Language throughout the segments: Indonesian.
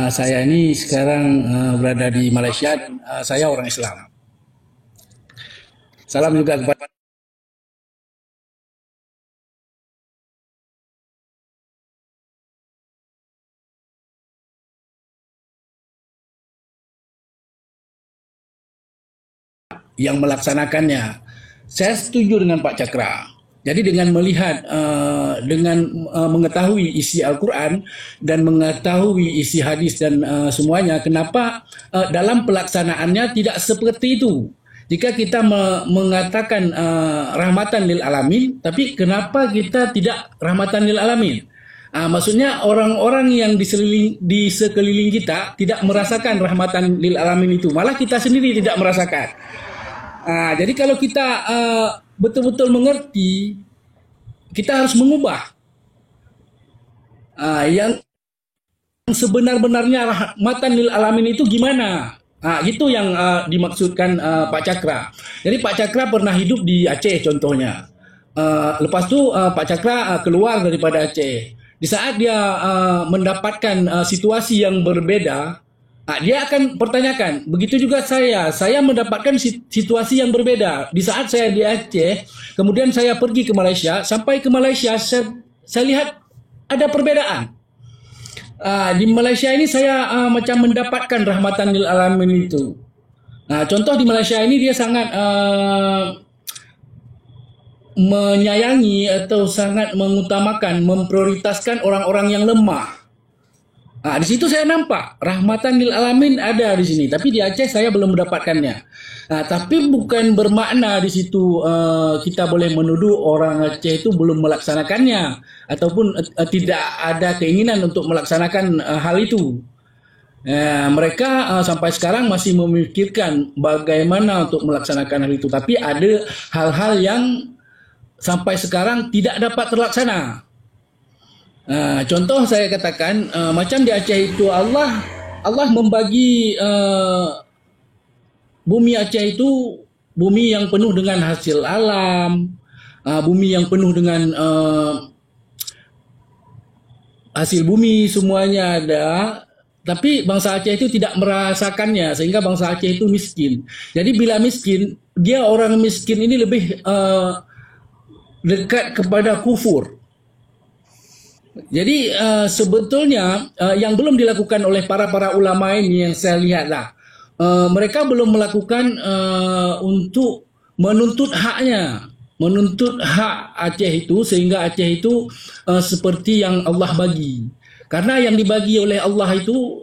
Saya ini sekarang berada di Malaysia dan saya orang Islam. Salam juga kepada yang melaksanakannya. Saya setuju dengan Pak Cakra. Jadi dengan melihat, mengetahui isi Al-Quran dan mengetahui isi hadis dan semuanya, kenapa dalam pelaksanaannya tidak seperti itu? Jika kita mengatakan rahmatan lil alamin, tapi kenapa kita tidak rahmatan lil alamin? Maksudnya orang-orang yang di sekeliling kita tidak merasakan rahmatan lil alamin itu, malah kita sendiri tidak merasakan. Jadi kalau kita betul-betul mengerti, kita harus mengubah yang sebenar-benarnya rahmatan lil alamin itu gimana. Itu yang dimaksudkan Pak Cakra. Jadi Pak Cakra pernah hidup di Aceh contohnya. Lepas itu Pak Cakra keluar daripada Aceh. Di saat dia mendapatkan situasi yang berbeda, dia akan pertanyakan, begitu juga saya mendapatkan situasi yang berbeda. Di saat saya di Aceh, kemudian saya pergi ke Malaysia, sampai ke Malaysia saya lihat ada perbedaan. Di Malaysia ini saya macam mendapatkan rahmatan lil alamin itu. Contoh di Malaysia ini dia sangat menyayangi atau sangat mengutamakan, memprioritaskan orang-orang yang lemah. Di situ saya nampak rahmatan lil alamin ada di sini, tapi di Aceh saya belum mendapatkannya. Tapi bukan bermakna di situ kita boleh menuduh orang Aceh itu belum melaksanakannya ataupun tidak ada keinginan untuk melaksanakan hal itu. Mereka sampai sekarang masih memikirkan bagaimana untuk melaksanakan hal itu, tapi ada hal-hal yang sampai sekarang tidak dapat terlaksana. Contoh saya katakan macam di Aceh itu Allah membagi bumi Aceh itu bumi yang penuh dengan hasil alam, bumi yang penuh dengan hasil bumi semuanya ada, tapi bangsa Aceh itu tidak merasakannya sehingga bangsa Aceh itu miskin. Jadi bila miskin, dia orang miskin ini lebih dekat kepada kufur. Jadi sebetulnya yang belum dilakukan oleh para ulama ini yang saya lihatlah, mereka belum melakukan untuk menuntut haknya, menuntut hak Aceh itu sehingga Aceh itu seperti yang Allah bagi. Karena yang dibagi oleh Allah itu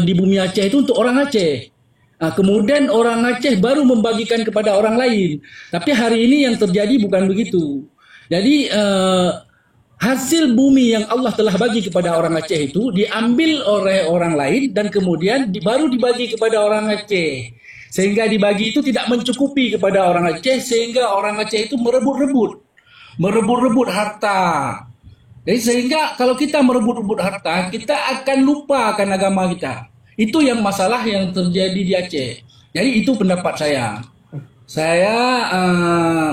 di bumi Aceh itu untuk orang Aceh. Kemudian orang Aceh baru membagikan kepada orang lain. Tapi hari ini yang terjadi bukan begitu. Jadi hasil bumi yang Allah telah bagi kepada orang Aceh itu diambil oleh orang lain dan kemudian baru dibagi kepada orang Aceh. Sehingga dibagi itu tidak mencukupi kepada orang Aceh sehingga orang Aceh itu merebut-rebut harta. Jadi sehingga kalau kita merebut-rebut harta, kita akan lupa akan agama kita. Itu yang masalah yang terjadi di Aceh. Jadi itu pendapat saya. Saya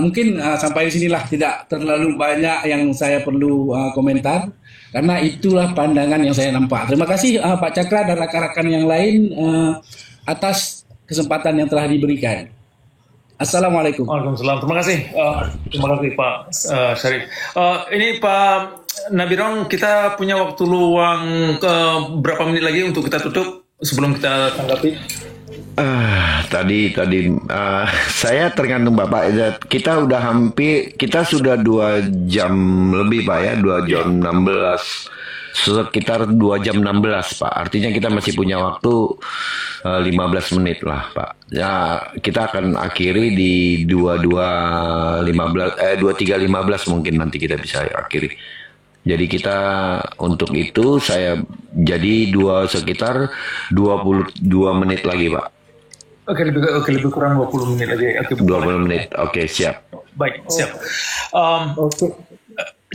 mungkin sampai di sinilah, tidak terlalu banyak yang saya perlu komentar karena itulah pandangan yang saya nampak. Terima kasih Pak Cakra dan rakan-rakan yang lain atas kesempatan yang telah diberikan. Assalamualaikum. Waalaikumsalam. Terima kasih Pak Syarif. Ini Pak Nabirong, kita punya waktu luang berapa menit lagi untuk kita tutup sebelum kita tanggapi? Tadi saya tergantung Bapak. Kita sudah 2 jam lebih Pak ya, 2 jam 16, sekitar 2 jam 16 Pak. Artinya kita masih punya waktu 15 menit lah Pak. Ya, kita akan akhiri di 23.15 mungkin nanti kita bisa akhiri. Jadi kita untuk itu saya jadi sekitar 22 menit lagi Pak. Oke, lebih kurang 20 menit lagi. 20 menit, oke, siap. Baik, siap.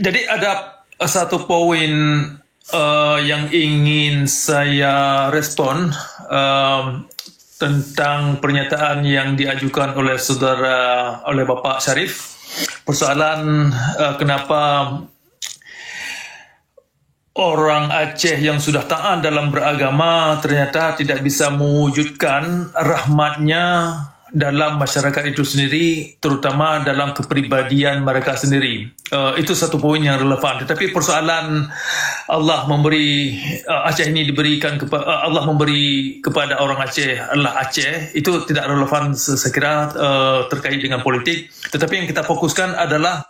Jadi ada satu poin yang ingin saya respon tentang pernyataan yang diajukan oleh oleh Bapak Syarif. Persoalan kenapa orang Aceh yang sudah taat dalam beragama ternyata tidak bisa mewujudkan rahmatnya dalam masyarakat itu sendiri, terutama dalam kepribadian mereka sendiri. Itu satu poin yang relevan. Tetapi persoalan Allah memberi Aceh ini diberikan Allah memberi kepada orang Aceh adalah Aceh, itu tidak relevan saya kira terkait dengan politik. Tetapi yang kita fokuskan adalah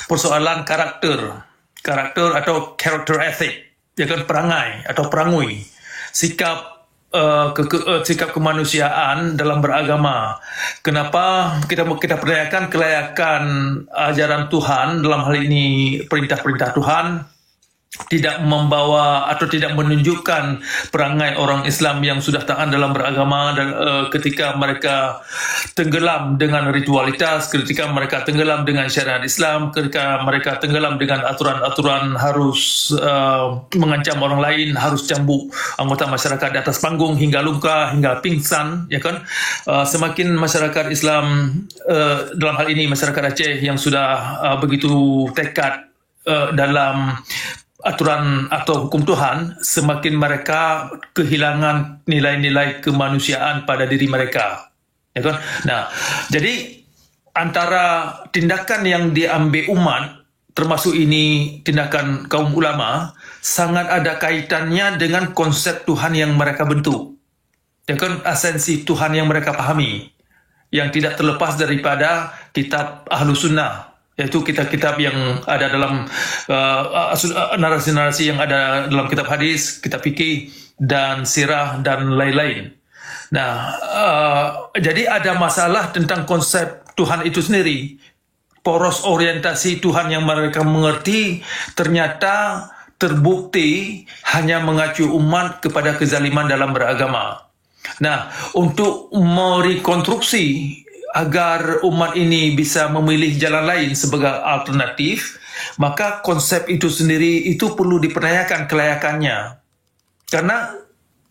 persoalan karakter atau character ethic, ya kan, perangai atau perangui, sikap sikap kemanusiaan dalam beragama. Kenapa kita perdayakan kelayakan ajaran Tuhan, dalam hal ini perintah-perintah Tuhan, tidak membawa atau tidak menunjukkan perangai orang Islam yang sudah taat dalam beragama dan ketika mereka tenggelam dengan ritualitas, ketika mereka tenggelam dengan syariat Islam, ketika mereka tenggelam dengan aturan-aturan harus mengancam orang lain, harus cambuk anggota masyarakat di atas panggung hingga luka, hingga pingsan, ya kan? Semakin masyarakat Islam dalam hal ini masyarakat Aceh yang sudah begitu tekad dalam aturan atau hukum Tuhan, semakin mereka kehilangan nilai-nilai kemanusiaan pada diri mereka, ya kan? Nah, jadi antara tindakan yang diambil umat, termasuk ini tindakan kaum ulama, sangat ada kaitannya dengan konsep Tuhan yang mereka bentuk, ya kan? Esensi Tuhan yang mereka pahami, yang tidak terlepas daripada kitab Ahlus Sunnah, yaitu kitab-kitab yang ada dalam narasi-narasi yang ada dalam kitab hadis, kitab fikih, dan sirah, dan lain-lain. Nah, jadi ada masalah tentang konsep Tuhan itu sendiri. Poros orientasi Tuhan yang mereka mengerti ternyata terbukti hanya mengacu umat kepada kezaliman dalam beragama. Nah, untuk merekonstruksi agar umat ini bisa memilih jalan lain sebagai alternatif, maka konsep itu sendiri itu perlu dipertanyakan kelayakannya. Karena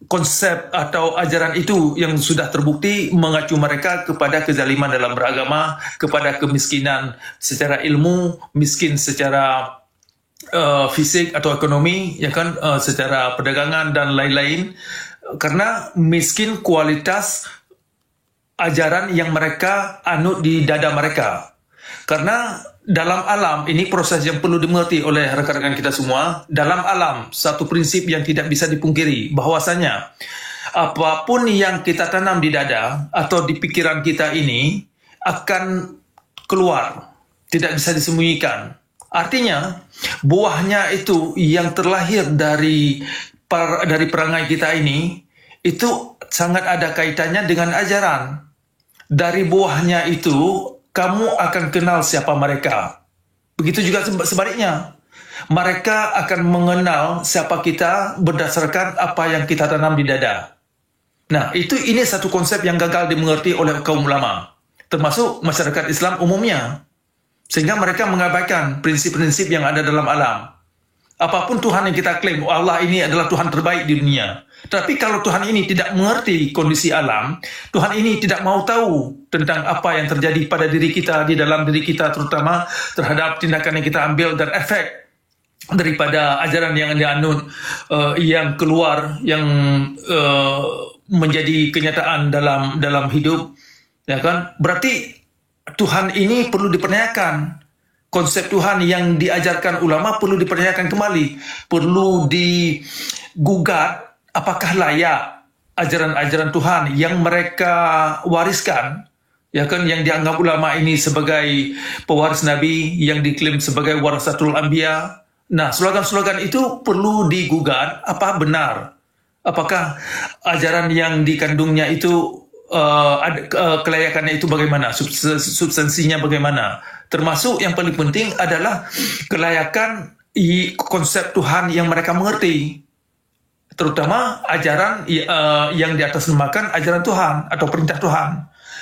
konsep atau ajaran itu yang sudah terbukti mengacu mereka kepada kezaliman dalam beragama, kepada kemiskinan secara ilmu, miskin secara fisik atau ekonomi, ya kan, secara perdagangan dan lain-lain. Karena miskin kualitas ajaran yang mereka anut di dada mereka. Karena dalam alam, ini proses yang perlu dimengerti oleh rekan-rekan kita semua, dalam alam, satu prinsip yang tidak bisa dipungkiri, bahwasanya apapun yang kita tanam di dada atau di pikiran kita ini akan keluar, tidak bisa disembunyikan. Artinya, buahnya itu yang terlahir dari perangai kita ini, itu sangat ada kaitannya dengan ajaran. Dari buahnya itu, kamu akan kenal siapa mereka. Begitu juga sebaliknya. Mereka akan mengenal siapa kita berdasarkan apa yang kita tanam di dada. Nah, ini satu konsep yang gagal dimengerti oleh kaum ulama, termasuk masyarakat Islam umumnya. Sehingga mereka mengabaikan prinsip-prinsip yang ada dalam alam. Apapun Tuhan yang kita klaim, Allah ini adalah Tuhan terbaik di dunia. Tapi kalau Tuhan ini tidak mengerti kondisi alam, Tuhan ini tidak mau tahu tentang apa yang terjadi pada diri kita, di dalam diri kita, terutama terhadap tindakan yang kita ambil dan efek daripada ajaran yang dianut, yang keluar, yang menjadi kenyataan dalam hidup, ya kan? Berarti Tuhan ini perlu dipertanyakan. Konsep Tuhan yang diajarkan ulama perlu dipertanyakan kembali, perlu digugat apakah layak ajaran-ajaran Tuhan yang mereka wariskan, ya kan, yang dianggap ulama ini sebagai pewaris Nabi, yang diklaim sebagai warasatul anbiya. Nah, slogan-slogan itu perlu digugat, apa benar? Apakah ajaran yang dikandungnya itu kelayakannya itu bagaimana, substansinya bagaimana? Termasuk yang paling penting adalah kelayakan konsep Tuhan yang mereka mengerti, terutama ajaran yang diatasnamakan ajaran Tuhan atau perintah Tuhan.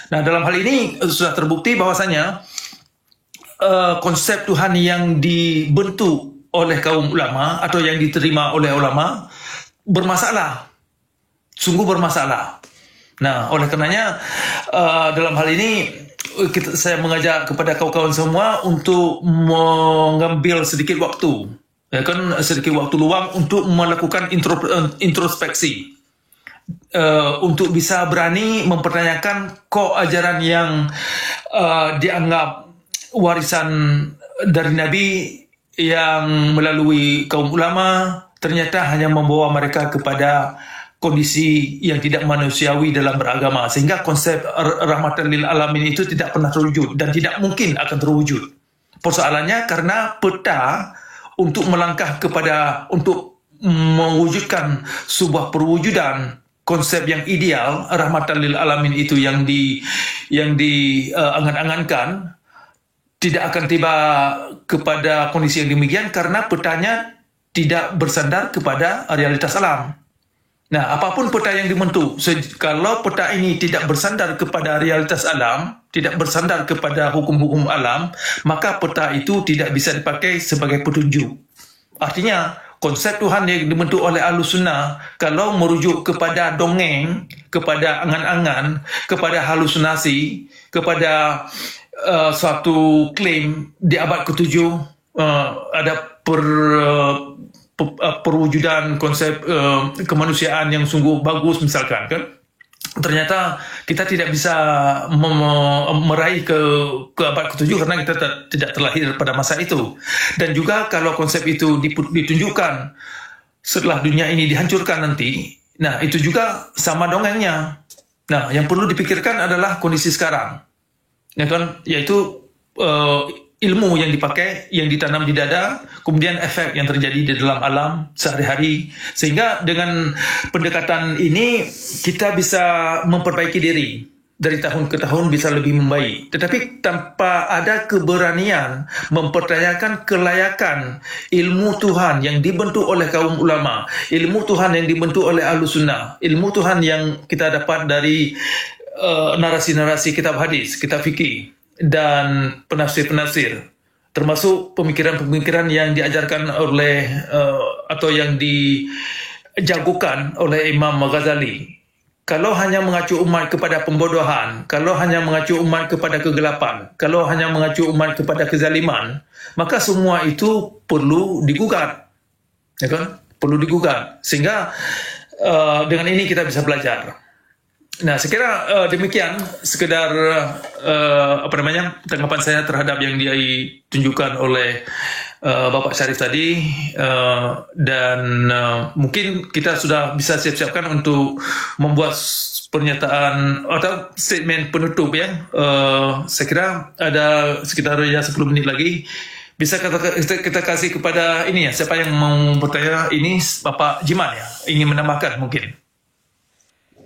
Nah, dalam hal ini sudah terbukti bahwasanya konsep Tuhan yang dibentuk oleh kaum ulama atau yang diterima oleh ulama bermasalah, sungguh bermasalah. Nah, oleh karenanya dalam hal ini saya mengajak kepada kawan-kawan semua untuk mengambil sedikit waktu, ya kan, sedikit waktu luang untuk melakukan introspeksi, untuk bisa berani mempertanyakan kok ajaran yang dianggap warisan dari Nabi yang melalui kaum ulama ternyata hanya membawa mereka kepada kondisi yang tidak manusiawi dalam beragama, sehingga konsep rahmatan lil alamin itu tidak pernah terwujud dan tidak mungkin akan terwujud. Persoalannya karena peta untuk melangkah kepada untuk mewujudkan sebuah perwujudan konsep yang ideal rahmatan lil alamin itu yang diangan-angankan tidak akan tiba kepada kondisi yang demikian karena petanya tidak bersandar kepada realitas alam. Nah, apapun peta yang dibentuk, kalau peta ini tidak bersandar kepada realitas alam, tidak bersandar kepada hukum-hukum alam, maka peta itu tidak bisa dipakai sebagai petunjuk. Artinya, konsep Tuhan yang dibentuk oleh Ahlus Sunnah, kalau merujuk kepada dongeng, kepada angan-angan, kepada halusinasi, kepada suatu klaim di abad ke-7, ada perwujudan konsep kemanusiaan yang sungguh bagus misalkan, kan, ternyata kita tidak bisa meraih ke abad ke-7 karena kita tidak terlahir pada masa itu. Dan juga kalau konsep itu ditunjukkan setelah dunia ini dihancurkan nanti, nah itu juga sama dongengnya. Nah, yang perlu dipikirkan adalah kondisi sekarang, ya kan, yaitu ilmu yang dipakai, yang ditanam di dada, kemudian efek yang terjadi di dalam alam sehari-hari. Sehingga dengan pendekatan ini kita bisa memperbaiki diri dari tahun ke tahun, bisa lebih membaik. Tetapi tanpa ada keberanian mempertanyakan kelayakan ilmu Tuhan yang dibentuk oleh kaum ulama, ilmu Tuhan yang dibentuk oleh Ahlus Sunnah, ilmu Tuhan yang kita dapat dari narasi-narasi kitab hadis, kitab fikih, dan penafsir-penafsir, termasuk pemikiran-pemikiran yang diajarkan oleh atau yang dijagokan oleh Imam Ghazali. Kalau hanya mengacu umat kepada pembodohan, kalau hanya mengacu umat kepada kegelapan, kalau hanya mengacu umat kepada kezaliman, maka semua itu perlu digugat, ya kan? Perlu digugat, sehingga dengan ini kita bisa belajar. Nah, saya kira demikian sekedar tanggapan saya terhadap yang ditunjukkan oleh Bapak Syarif tadi, dan mungkin kita sudah bisa siap-siapkan untuk membuat pernyataan atau statement penutup, ya. Saya kira ada sekitar 10 menit lagi. Bisa kita kasih kepada ini, ya, siapa yang mau bertanya ini, Bapak Jimat, ya, ingin menambahkan mungkin.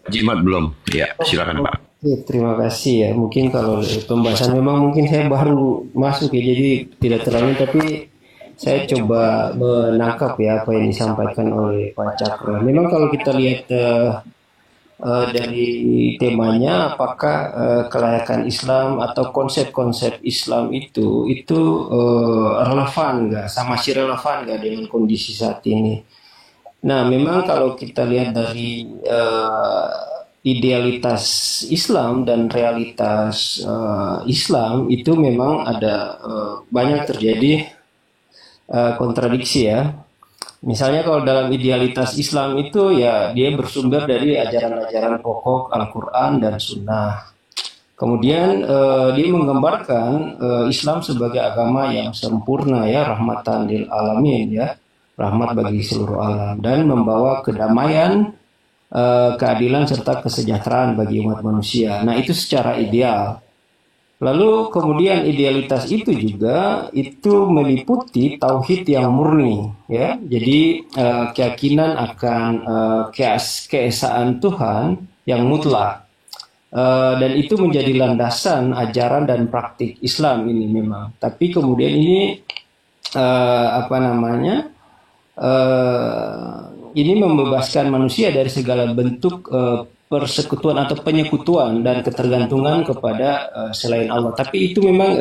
Jimat belum, ya, silakan Pak. Oke, terima kasih ya. Mungkin kalau pembahasan memang mungkin saya baru masuk ya, jadi tidak terlalu, tapi saya coba menangkap ya apa yang disampaikan oleh Pak Cakra. Memang kalau kita lihat dari temanya, apakah kelayakan Islam atau konsep-konsep Islam itu relevan nggak, masih relevan nggak dengan kondisi saat ini? Nah, memang kalau kita lihat dari idealitas Islam dan realitas Islam itu memang ada banyak terjadi kontradiksi ya. Misalnya kalau dalam idealitas Islam itu ya dia bersumber dari ajaran-ajaran pokok Al-Quran dan Sunnah. Kemudian dia menggambarkan Islam sebagai agama yang sempurna ya, rahmatan lil alamin ya, rahmat bagi seluruh alam, dan membawa kedamaian, keadilan serta kesejahteraan bagi umat manusia. Nah, itu secara ideal. Lalu kemudian idealitas itu juga itu meliputi tauhid yang murni ya. Jadi keyakinan akan keesaan Tuhan yang mutlak. Dan itu menjadi landasan ajaran dan praktik Islam ini memang. Tapi kemudian ini ini membebaskan manusia dari segala bentuk persekutuan atau penyekutuan dan ketergantungan kepada selain Allah. Tapi itu memang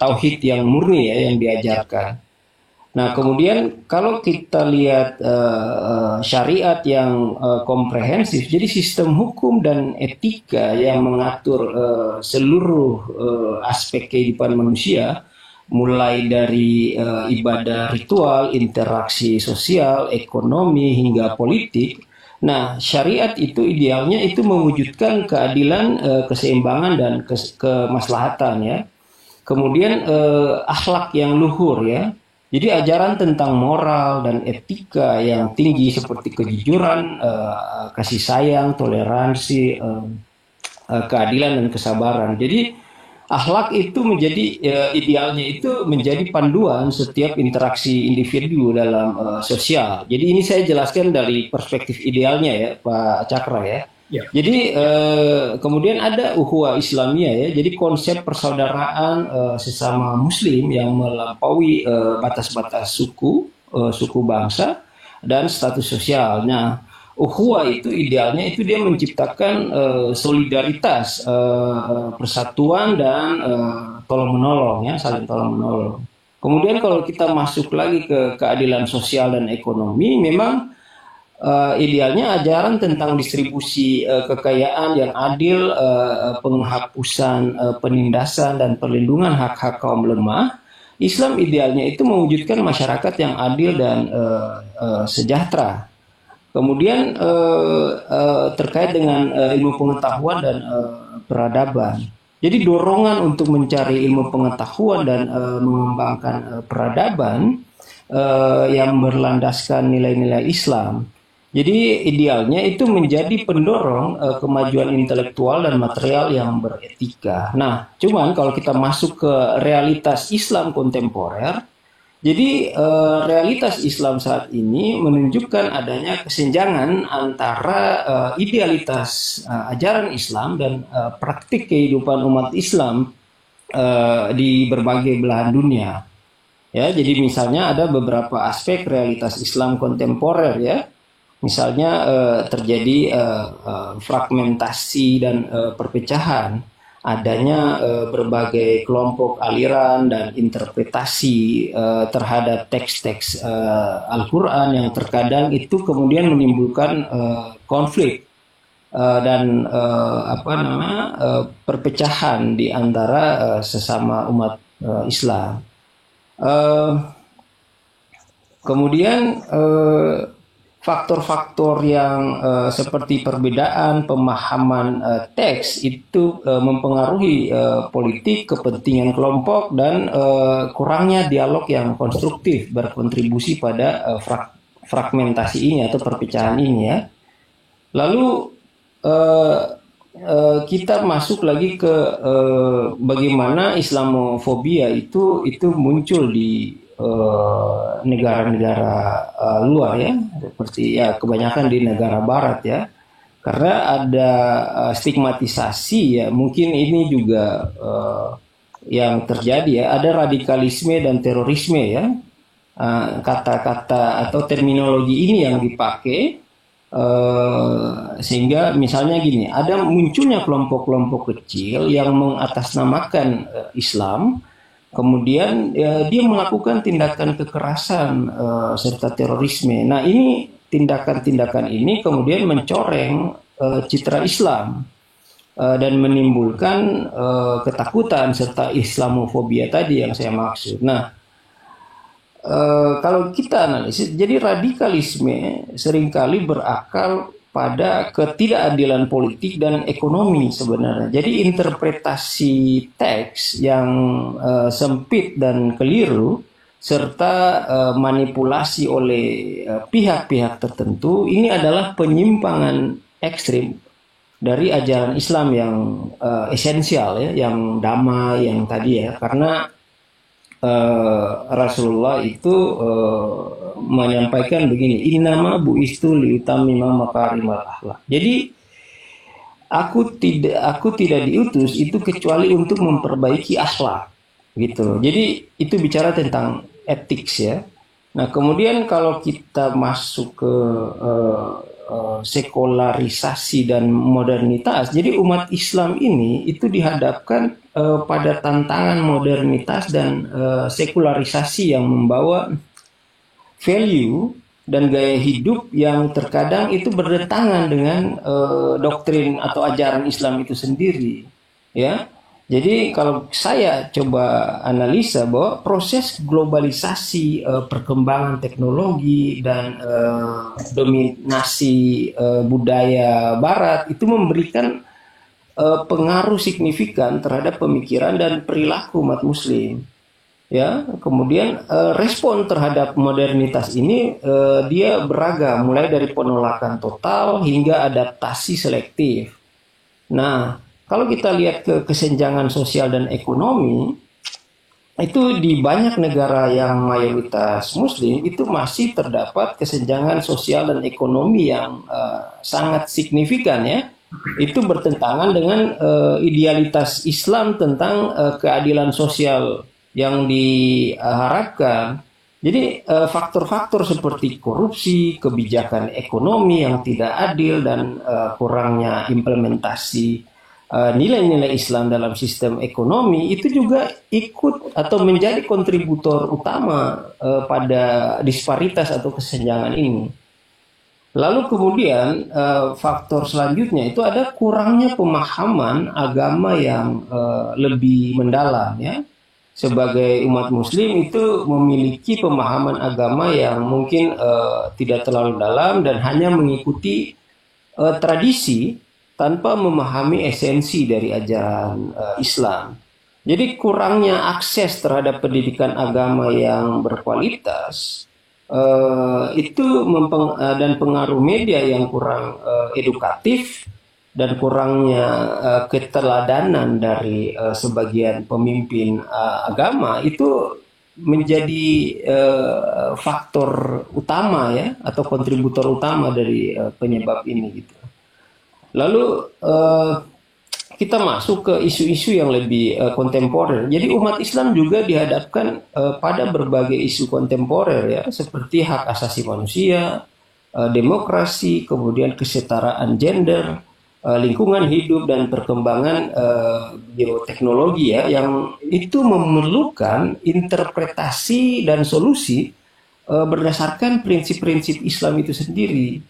tauhid yang murni ya yang diajarkan. Nah, kemudian kalau kita lihat syariat yang komprehensif, jadi sistem hukum dan etika yang mengatur seluruh aspek kehidupan manusia, mulai dari ibadah ritual, interaksi sosial, ekonomi, hingga politik. Nah, syariat itu idealnya itu mewujudkan keadilan, keseimbangan, dan kemaslahatan ya. Kemudian akhlak yang luhur ya. Jadi ajaran tentang moral dan etika yang tinggi seperti kejujuran, kasih sayang, toleransi, keadilan dan kesabaran. Jadi akhlak itu menjadi idealnya itu menjadi panduan setiap interaksi individu dalam sosial. Jadi ini saya jelaskan dari perspektif idealnya ya, Pak Cakra ya. Ya. Jadi kemudian ada ukhuwah Islamiyah ya. Jadi konsep persaudaraan sesama Muslim yang melampaui batas-batas suku bangsa dan status sosial. Nah, ukhuwah itu idealnya itu dia menciptakan solidaritas, persatuan dan tolong menolong ya, saling tolong menolong. Kemudian kalau kita masuk lagi ke keadilan sosial dan ekonomi, memang idealnya ajaran tentang distribusi kekayaan yang adil, penghapusan penindasan dan perlindungan hak-hak kaum lemah. Islam idealnya itu mewujudkan masyarakat yang adil dan sejahtera. Kemudian terkait dengan ilmu pengetahuan dan peradaban. Jadi dorongan untuk mencari ilmu pengetahuan dan mengembangkan peradaban yang berlandaskan nilai-nilai Islam. Jadi idealnya itu menjadi pendorong kemajuan intelektual dan material yang beretika. Nah, cuman kalau kita masuk ke realitas Islam kontemporer, jadi realitas Islam saat ini menunjukkan adanya kesenjangan antara idealitas ajaran Islam dan praktik kehidupan umat Islam di berbagai belahan dunia. Ya, jadi misalnya ada beberapa aspek realitas Islam kontemporer ya. Misalnya terjadi fragmentasi dan perpecahan, adanya berbagai kelompok aliran dan interpretasi terhadap teks-teks Al-Quran yang terkadang itu kemudian menimbulkan konflik dan perpecahan di antara sesama umat Islam. Kemudian faktor-faktor yang seperti perbedaan pemahaman teks itu mempengaruhi politik, kepentingan kelompok, dan kurangnya dialog yang konstruktif berkontribusi pada fragmentasi ini atau perpecahan ini ya. Lalu kita masuk lagi ke bagaimana Islamofobia itu muncul di negara-negara luar ya, seperti ya kebanyakan di negara barat ya, karena ada stigmatisasi ya, mungkin ini juga yang terjadi ya, ada radikalisme dan terorisme ya, kata-kata atau terminologi ini yang dipakai sehingga misalnya gini, ada munculnya kelompok-kelompok kecil yang mengatasnamakan Islam. Kemudian dia melakukan tindakan kekerasan serta terorisme. Nah, ini tindakan-tindakan ini kemudian mencoreng citra Islam dan menimbulkan ketakutan serta Islamofobia tadi yang saya maksud. Nah, kalau kita analisis, jadi radikalisme seringkali berakar pada ketidakadilan politik dan ekonomi sebenarnya. Jadi interpretasi teks yang sempit dan keliru serta manipulasi oleh pihak-pihak tertentu ini adalah penyimpangan ekstrim dari ajaran Islam yang esensial ya, yang damai, yang tadi ya, karena Rasulullah itu menyampaikan begini, innama bu'istu liutammima makarimal akhlak. Jadi aku tidak diutus itu kecuali untuk memperbaiki akhlak gitu. Jadi itu bicara tentang etik ya. Nah, kemudian kalau kita masuk ke sekularisasi dan modernitas, jadi umat Islam ini itu dihadapkan pada tantangan modernitas dan sekularisasi yang membawa value dan gaya hidup yang terkadang itu bertentangan dengan doktrin atau ajaran Islam itu sendiri, ya. Jadi kalau saya coba analisa bahwa proses globalisasi, perkembangan teknologi dan dominasi budaya Barat itu memberikan pengaruh signifikan terhadap pemikiran dan perilaku umat Muslim. Ya, kemudian respon terhadap modernitas ini dia beragam, mulai dari penolakan total hingga adaptasi selektif. Nah, kalau kita lihat ke kesenjangan sosial dan ekonomi, itu di banyak negara yang mayoritas Muslim itu masih terdapat kesenjangan sosial dan ekonomi yang sangat signifikan, ya. Itu bertentangan dengan idealitas Islam tentang keadilan sosial yang diharapkan. Jadi faktor-faktor seperti korupsi, kebijakan ekonomi yang tidak adil, dan kurangnya implementasi nilai-nilai Islam dalam sistem ekonomi itu juga ikut atau menjadi kontributor utama pada disparitas atau kesenjangan ini. Lalu kemudian faktor selanjutnya itu ada kurangnya pemahaman agama yang lebih mendalam, ya. Sebagai umat Muslim itu memiliki pemahaman agama yang mungkin tidak terlalu dalam dan hanya mengikuti tradisi tanpa memahami esensi dari ajaran Islam. Jadi kurangnya akses terhadap pendidikan agama yang berkualitas itu dan pengaruh media yang kurang edukatif dan kurangnya keteladanan dari sebagian pemimpin agama itu menjadi faktor utama, ya, atau kontributor utama dari penyebab ini gitu. Lalu kita masuk ke isu-isu yang lebih kontemporer. Jadi umat Islam juga dihadapkan pada berbagai isu kontemporer, ya, seperti hak asasi manusia, demokrasi, kemudian kesetaraan gender, lingkungan hidup, dan perkembangan bioteknologi, ya, yang itu memerlukan interpretasi dan solusi berdasarkan prinsip-prinsip Islam itu sendiri.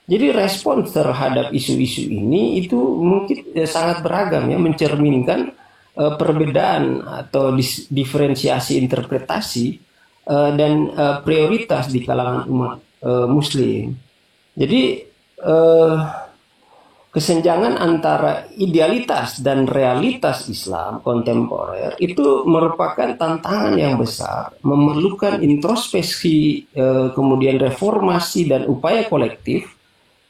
Jadi respons terhadap isu-isu ini itu mungkin sangat beragam, ya, mencerminkan perbedaan atau diferensiasi interpretasi dan prioritas di kalangan umat Muslim. Jadi kesenjangan antara idealitas dan realitas Islam kontemporer itu merupakan tantangan yang besar, memerlukan introspeksi, kemudian reformasi dan upaya kolektif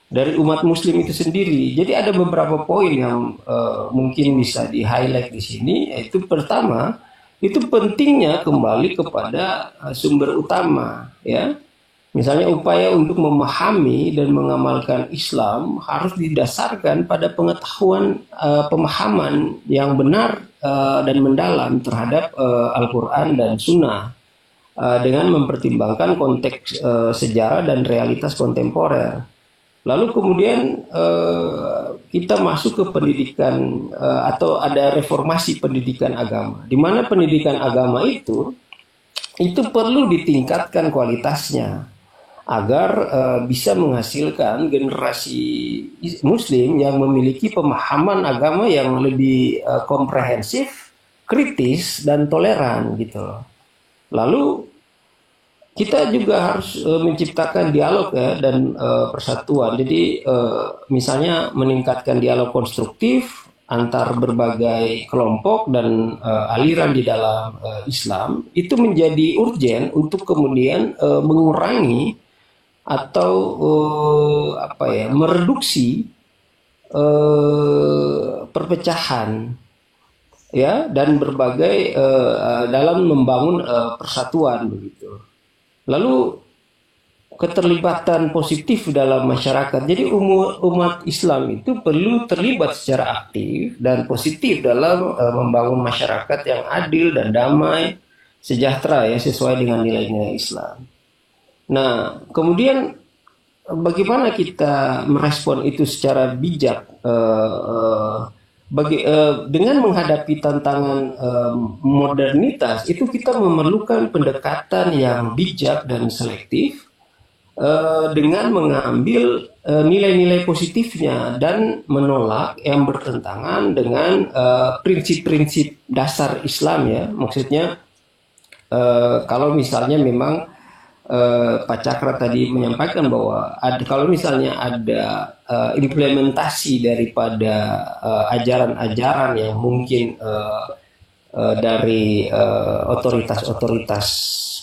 dari umat Muslim itu sendiri. Jadi ada beberapa poin yang mungkin bisa di-highlight di sini, yaitu pertama, itu pentingnya kembali kepada sumber utama, ya. Misalnya upaya untuk memahami dan mengamalkan Islam harus didasarkan pada pengetahuan, pemahaman yang benar dan mendalam terhadap Al-Quran dan Sunnah, dengan mempertimbangkan konteks sejarah dan realitas kontemporer. Lalu kemudian kita masuk ke pendidikan atau ada reformasi pendidikan agama, di mana pendidikan agama itu perlu ditingkatkan kualitasnya agar bisa menghasilkan generasi Muslim yang memiliki pemahaman agama yang lebih komprehensif, kritis, dan toleran gitu. Lalu kita juga harus menciptakan dialog, ya, dan persatuan. Jadi misalnya meningkatkan dialog konstruktif antar berbagai kelompok dan aliran di dalam Islam itu menjadi urgen untuk kemudian mengurangi atau mereduksi perpecahan, ya, dan berbagai dalam membangun persatuan begitu. Lalu keterlibatan positif dalam masyarakat. Jadi umat Islam itu perlu terlibat secara aktif dan positif dalam membangun masyarakat yang adil dan damai, sejahtera, ya, sesuai dengan nilai-nilai Islam. Nah, kemudian bagaimana kita merespon itu secara bijak dengan menghadapi tantangan modernitas itu kita memerlukan pendekatan yang bijak dan selektif dengan mengambil nilai-nilai positifnya dan menolak yang bertentangan dengan prinsip-prinsip dasar Islam ya. Maksudnya kalau misalnya memang Pak Cakra tadi menyampaikan bahwa kalau misalnya ada implementasi daripada ajaran-ajaran yang mungkin dari otoritas-otoritas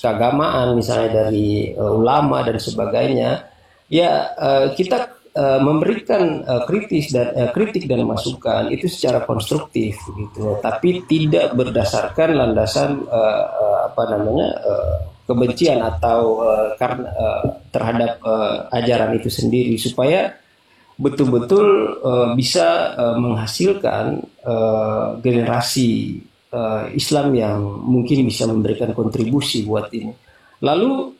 keagamaan, misalnya dari ulama dan sebagainya, ya kita memberikan kritik dan masukan itu secara konstruktif gitu, tapi tidak berdasarkan landasan kebencian atau karena terhadap ajaran itu sendiri, supaya betul-betul bisa menghasilkan generasi Islam yang mungkin bisa memberikan kontribusi buat ini. Lalu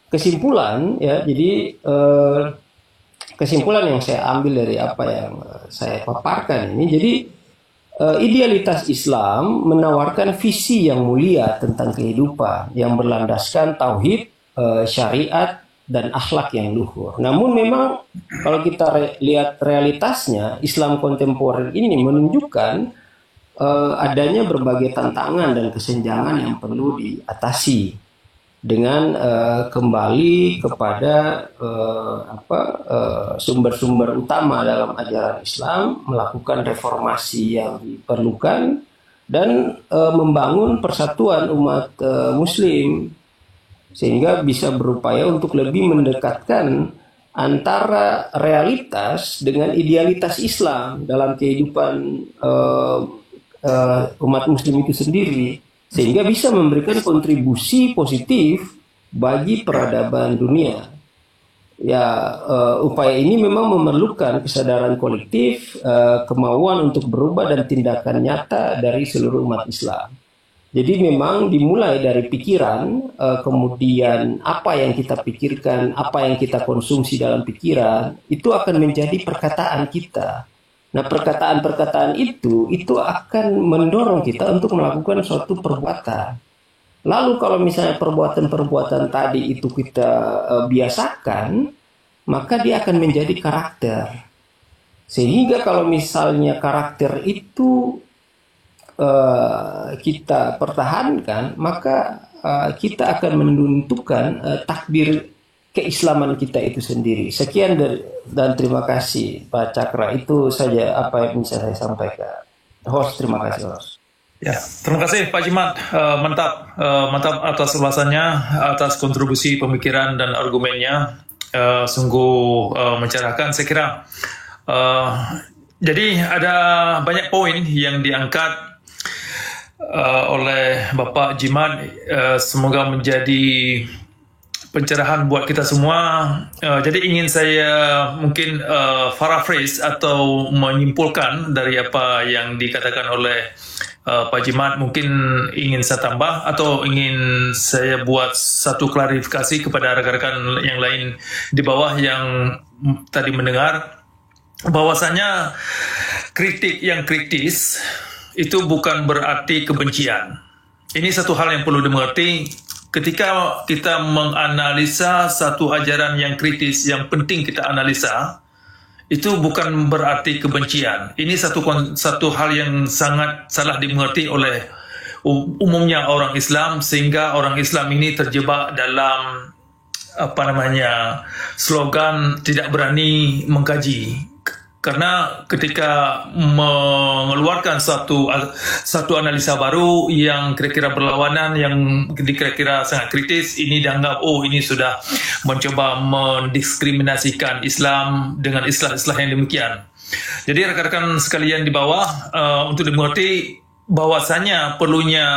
kesimpulan ya, jadi kesimpulan yang saya ambil dari apa yang saya paparkan ini, jadi idealitas Islam menawarkan visi yang mulia tentang kehidupan yang berlandaskan tauhid, syariat, dan akhlak yang luhur. Namun memang kalau kita lihat realitasnya, Islam kontemporer ini menunjukkan adanya berbagai tantangan dan kesenjangan yang perlu diatasi dengan kembali kepada sumber-sumber utama dalam ajaran Islam, melakukan reformasi yang diperlukan, dan membangun persatuan umat Muslim sehingga bisa berupaya untuk lebih mendekatkan antara realitas dengan idealitas Islam dalam kehidupan umat Muslim itu sendiri, sehingga bisa memberikan kontribusi positif bagi peradaban dunia. Ya, upaya ini memang memerlukan kesadaran kolektif, kemauan untuk berubah dan tindakan nyata dari seluruh umat Islam. Jadi memang dimulai dari pikiran, kemudian apa yang kita pikirkan, apa yang kita konsumsi dalam pikiran, itu akan menjadi perkataan kita. Nah, perkataan-perkataan itu akan mendorong kita untuk melakukan suatu perbuatan. Lalu kalau misalnya perbuatan-perbuatan tadi itu kita biasakan, maka dia akan menjadi karakter. Sehingga kalau misalnya karakter itu kita pertahankan, maka kita akan menentukan takdir keislaman kita itu sendiri. Sekian dan terima kasih Pak Cakra. Itu saja apa yang bisa saya sampaikan. Host, terima kasih host. Ya, terima kasih Pak Jimat. Mantap atas ulasannya, atas kontribusi pemikiran dan argumennya. Sungguh mencerahkan saya kira. Jadi ada banyak poin yang diangkat oleh Bapak Jimat. Semoga menjadi pencerahan buat kita semua. Jadi ingin saya mungkin paraphrase atau menyimpulkan dari apa yang dikatakan oleh Pak Jimat. Mungkin ingin saya tambah atau ingin saya buat satu klarifikasi kepada rekan-rekan yang lain di bawah yang tadi mendengar, bahwasanya kritik yang kritis itu bukan berarti kebencian. Ini satu hal yang perlu dimengerti. Ketika kita menganalisa satu ajaran yang kritis, yang penting kita analisa, itu bukan berarti kebencian. Ini satu hal yang sangat salah dimengerti oleh umumnya orang Islam, sehingga orang Islam ini terjebak dalam slogan tidak berani mengkaji. Karena ketika mengeluarkan satu analisa baru yang kira-kira berlawanan, yang kira-kira sangat kritis, ini dianggap ini sudah mencoba mendiskriminasikan Islam dengan istilah-istilah yang demikian. Jadi rekan-rekan sekalian di bawah, untuk dimengerti bahwasanya perlunya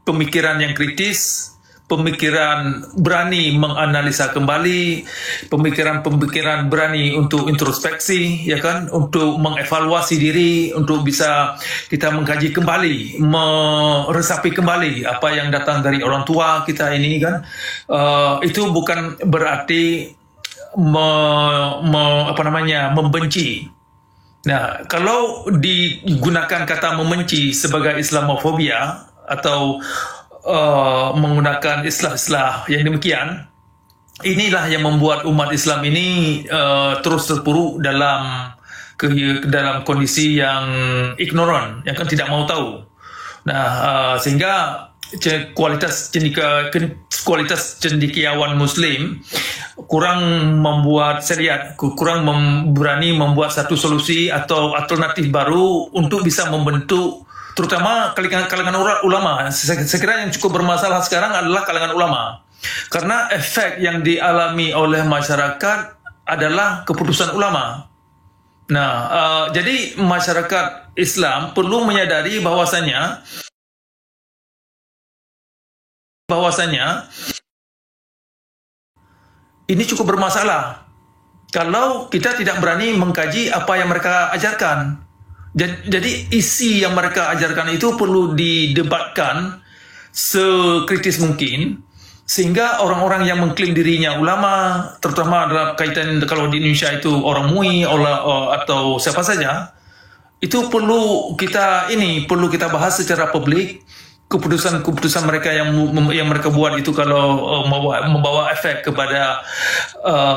pemikiran yang kritis, pemikiran berani menganalisa kembali, pemikiran berani untuk introspeksi, ya kan, untuk mengevaluasi diri, untuk bisa kita mengkaji kembali, meresapi kembali apa yang datang dari orang tua kita ini kan. Itu bukan berarti membenci. Nah, kalau digunakan kata membenci sebagai Islamofobia atau menggunakan istilah-istilah yang demikian, inilah yang membuat umat Islam ini terus terpuruk dalam kondisi yang ignorant, yang kan tidak mau tahu. Nah, sehingga kualitas cendekiawan Muslim kurang membuat syariat, kurang berani membuat satu solusi atau alternatif baru untuk bisa membentuk, terutama kalangan ulama. Saya kira yang cukup bermasalah sekarang adalah kalangan ulama, karena efek yang dialami oleh masyarakat adalah keputusan ulama. Nah, jadi masyarakat Islam perlu menyadari bahwasanya ini cukup bermasalah kalau kita tidak berani mengkaji apa yang mereka ajarkan. Jadi isi yang mereka ajarkan itu perlu didebatkan sekritis mungkin, sehingga orang-orang yang mengklaim dirinya ulama, terutama dalam kaitan kalau di Indonesia itu orang MUI atau siapa saja, itu perlu kita bahas secara publik. Keputusan mereka yang mereka buat itu kalau membawa efek kepada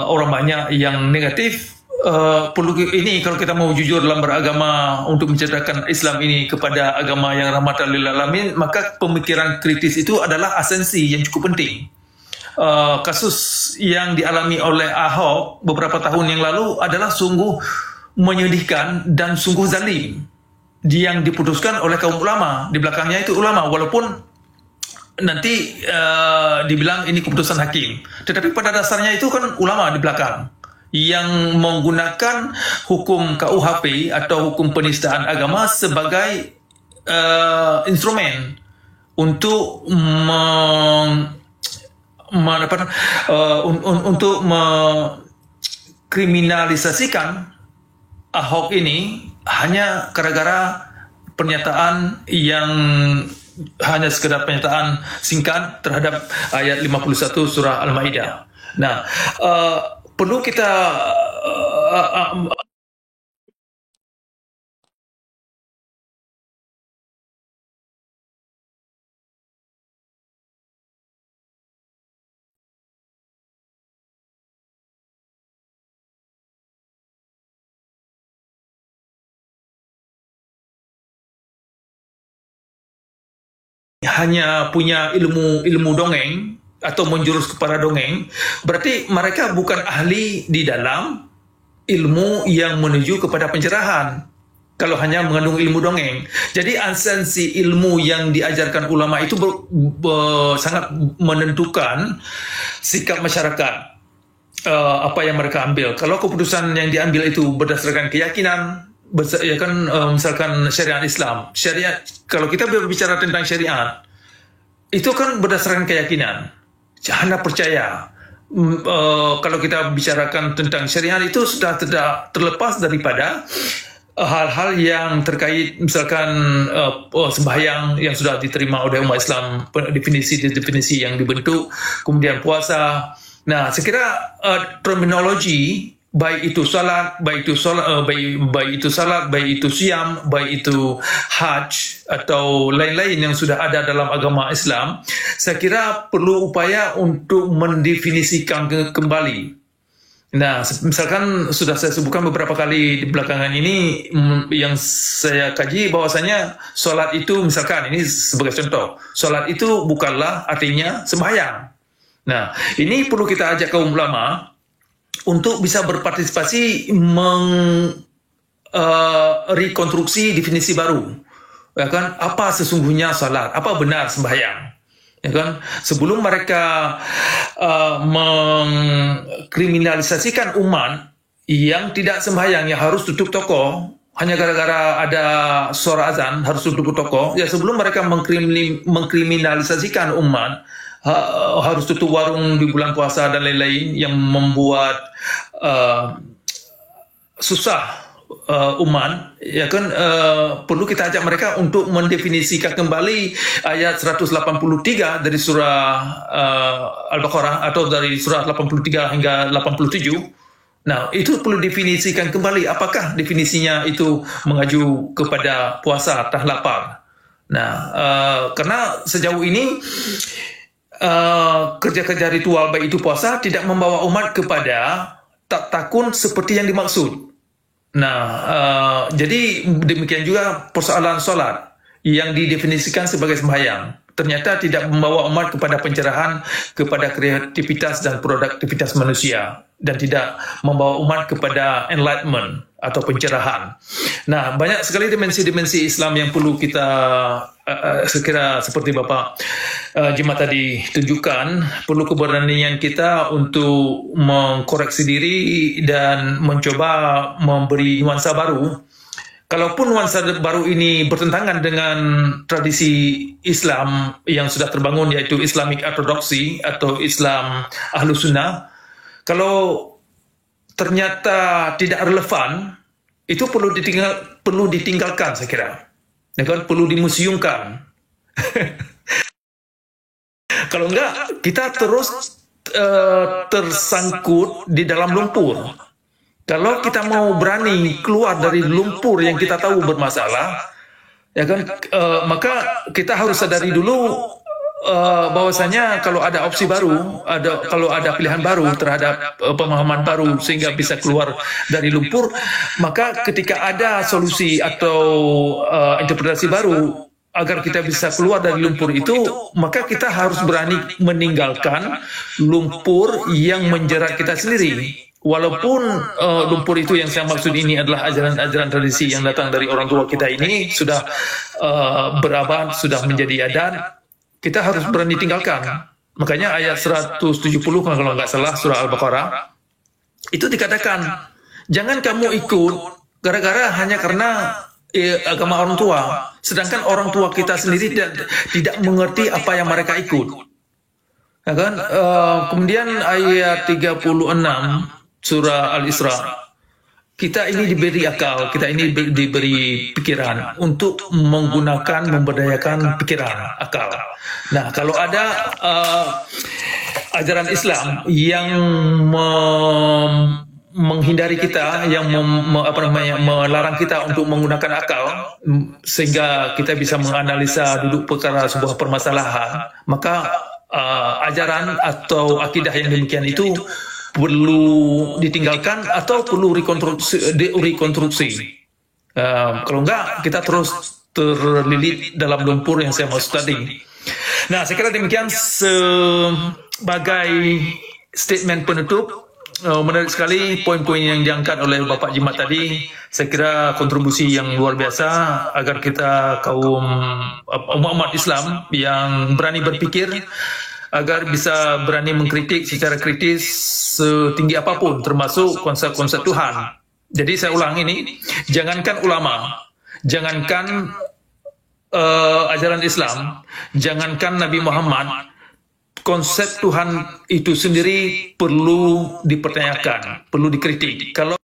orang banyak yang negatif, perlu ini kalau kita mau jujur dalam beragama untuk menceritakan Islam ini kepada agama yang rahmatan lil alamin, maka pemikiran kritis itu adalah esensi yang cukup penting. Kasus yang dialami oleh Ahok beberapa tahun yang lalu adalah sungguh menyedihkan dan sungguh zalim, yang diputuskan oleh kaum ulama. Di belakangnya itu ulama, walaupun nanti dibilang ini keputusan hakim, tetapi pada dasarnya itu kan ulama di belakang yang menggunakan hukum KUHP atau hukum penistaan agama sebagai instrumen untuk untuk mengkriminalisasikan Ahok ini hanya gara-gara pernyataan yang hanya sekedar pernyataan singkat terhadap ayat 51 surah Al-Maidah. Nah, perlu kita hanya punya ilmu dongeng atau menjurus kepada dongeng, berarti mereka bukan ahli di dalam ilmu yang menuju kepada pencerahan. Kalau hanya mengandung ilmu dongeng, jadi esensi ilmu yang diajarkan ulama itu sangat menentukan sikap masyarakat, apa yang mereka ambil. Kalau keputusan yang diambil itu berdasarkan keyakinan, ya kan, misalkan syariat Islam, syariat, kalau kita berbicara tentang syariat itu kan berdasarkan keyakinan, Anda percaya. Kalau kita bicarakan tentang syariat itu sudah tidak terlepas daripada hal-hal yang terkait, misalkan sembahyang yang sudah diterima oleh umat Islam, definisi yang dibentuk, kemudian puasa. Nah, saya kira terminologi, baik itu salat, baik itu siam, baik itu hajj atau lain-lain yang sudah ada dalam agama Islam, saya kira perlu upaya untuk mendefinisikan kembali. Nah, misalkan sudah saya sebutkan beberapa kali di belakangan ini yang saya kaji, bahwasanya salat itu, misalkan ini sebagai contoh, salat itu bukanlah artinya sembahyang. Nah, ini perlu kita ajak kaum ulama untuk bisa berpartisipasi rekonstruksi definisi baru, ya kan, apa sesungguhnya salat, apa benar sembahyang, ya kan, sebelum mereka mengkriminalisasikan umat yang tidak sembahyang, yang harus tutup toko hanya gara-gara ada suara azan harus tutup toko. Ya, sebelum mereka mengkriminalisasikan umat harus tutup warung di bulan puasa dan lain-lain yang membuat susah umat, ya kan, perlu kita ajak mereka untuk mendefinisikan kembali ayat 183 dari surah Al-Baqarah, atau dari surah 83 hingga 87, Nah, itu perlu definisikan kembali. Apakah definisinya itu mengacu kepada puasa tahan lapar? Nah, karena sejauh ini kerja-kerja ritual baik itu puasa tidak membawa umat kepada tak takun seperti yang dimaksud. Nah, jadi demikian juga persoalan solat yang didefinisikan sebagai sembahyang ternyata tidak membawa umat kepada pencerahan, kepada kreativitas dan produktivitas manusia, dan tidak membawa umat kepada enlightenment atau pencerahan. Nah, banyak sekali dimensi-dimensi Islam yang perlu kita sekira seperti Bapak Jemaat tadi tunjukkan, perlu keberanian kita untuk mengkoreksi diri dan mencoba memberi nuansa baru. Kalaupun nuansa baru ini bertentangan dengan tradisi Islam yang sudah terbangun, yaitu Islamic Orthodoxy atau Islam Ahlus Sunnah, kalau ternyata tidak relevan, itu perlu ditinggalkan, saya kira. Ya kan? Perlu dimuseumkan. Kalau enggak, kita terus tersangkut di dalam lumpur. Kalau kita mau berani keluar dari lumpur yang kita tahu bermasalah, ya kan, maka kita harus sadari dulu bahwasanya kalau ada opsi baru, kalau ada pilihan baru terhadap pemahaman baru sehingga bisa keluar dari lumpur, maka ketika ada solusi atau interpretasi baru agar kita bisa keluar dari lumpur itu, maka kita harus berani meninggalkan lumpur yang menjerat kita sendiri. Walaupun lumpur itu yang saya maksud ini adalah ajaran-ajaran tradisi yang datang dari orang tua kita ini sudah berabad, sudah menjadi adat, kita harus berani tinggalkan. Makanya ayat 170 kalau nggak salah surah Al-Baqarah itu dikatakan, jangan kamu ikut gara-gara hanya karena agama orang tua, sedangkan orang tua kita sendiri tidak mengerti apa yang mereka ikut. Ya kan? Kemudian ayat 36 surah Al-Isra, kita ini diberi akal, kita ini diberi pikiran untuk menggunakan, memberdayakan pikiran, akal. Nah, kalau ada ajaran Islam yang menghindari kita, yang melarang kita untuk menggunakan akal, sehingga kita bisa menganalisa duduk perkara sebuah permasalahan, maka ajaran atau akidah yang demikian itu perlu ditinggalkan atau perlu rekonstruksi. Kalau enggak, kita terus terlilit dalam lumpur yang saya maksud tadi. Nah, saya kira demikian sebagai statement penutup. Menarik sekali poin-poin yang diangkat oleh Bapak Jemaat tadi. Saya kira kontribusi yang luar biasa agar kita kaum umat Islam yang berani berpikir, agar bisa berani mengkritik secara kritis setinggi apapun, termasuk konsep-konsep Tuhan. Jadi saya ulang ini, jangankan ulama, jangankan ajaran Islam, jangankan Nabi Muhammad, konsep Tuhan itu sendiri perlu dipertanyakan, perlu dikritik. Kalau